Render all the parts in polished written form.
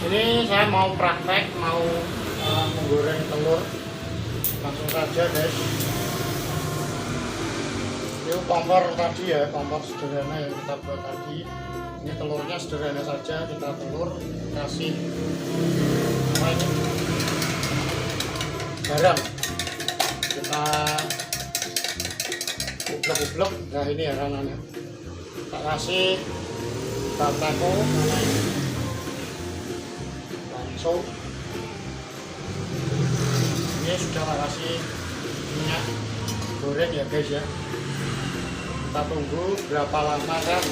Ini saya mau praktek, mau menggoreng telur. Langsung saja guys. Ini kompor tadi ya, kompor sederhana yang kita buat tadi. Ini telurnya sederhana saja, kita telur kasih apa ini? Garam. Kita ublek-ublek. Nah ini ya rananya. Kita kasih batako langsung. Ini sudah tak kasih minyak goreng ya guys ya. Kita tunggu berapa lama kan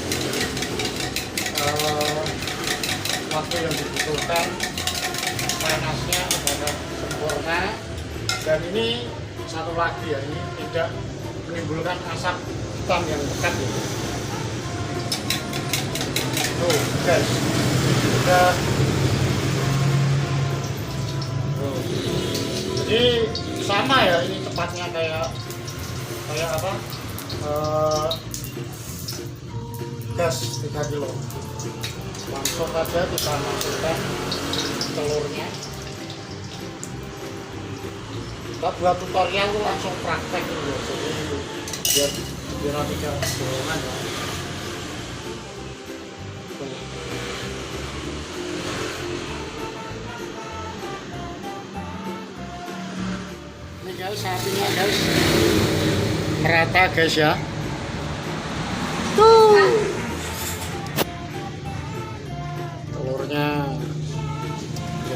waktu yang dibutuhkan panasnya agar sempurna. Dan ini satu lagi ya, ini tidak menimbulkan asap hitam yang pekat ya. Tuh guys, sudah. Jadi sama ya, ini tepatnya kayak apa, gas 3 kilo. Langsung saja kita masukkan telurnya. Kita buat tutorial tuh langsung praktek gitu, jadi biar tidak bohongan ya. Ini guys, sapinya guys merata guys ya. Tuh telurnya.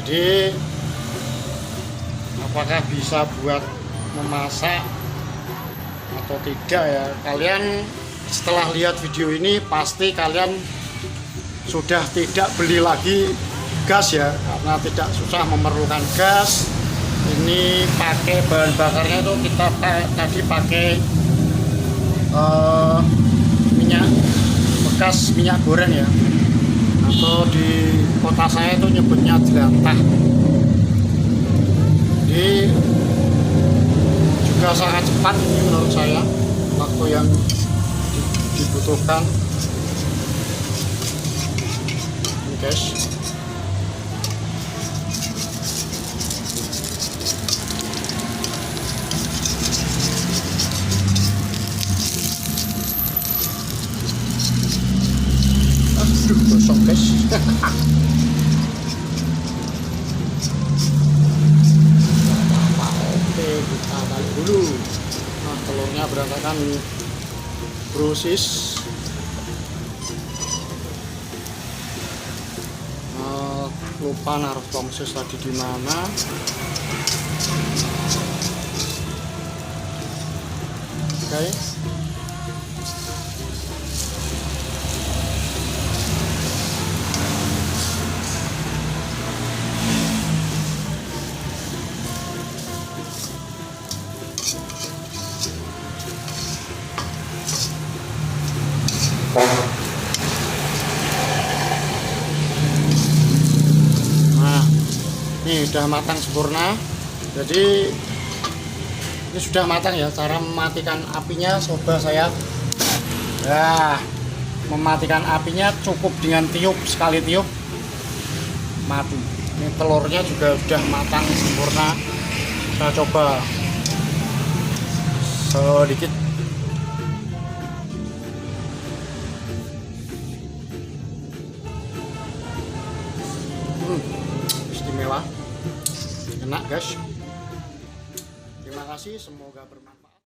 Jadi apakah bisa buat memasak atau tidak ya, kalian setelah lihat video ini pasti kalian sudah tidak beli lagi gas ya, karena tidak susah memerlukan gas. Ini pakai bahan bakarnya itu kita tadi pakai minyak bekas, minyak goreng ya, atau di kota saya itu nyebutnya jelantah. Jadi juga sangat cepat ini menurut saya, waktu yang dibutuhkan ini guys. Aduh, gosong guys. Oke, kita balik dulu. Nah, telurnya berantakan proses. Lupa naruh tongsis tadi di mana. Oke. Nah, ini sudah matang sempurna. Jadi ini sudah matang ya. Cara mematikan apinya, coba saya. Nah, mematikan apinya cukup dengan tiup, sekali tiup mati. Ini telurnya juga sudah matang sempurna. Saya coba sedikit. Istimewa, enak guys. Terima kasih, semoga bermanfaat.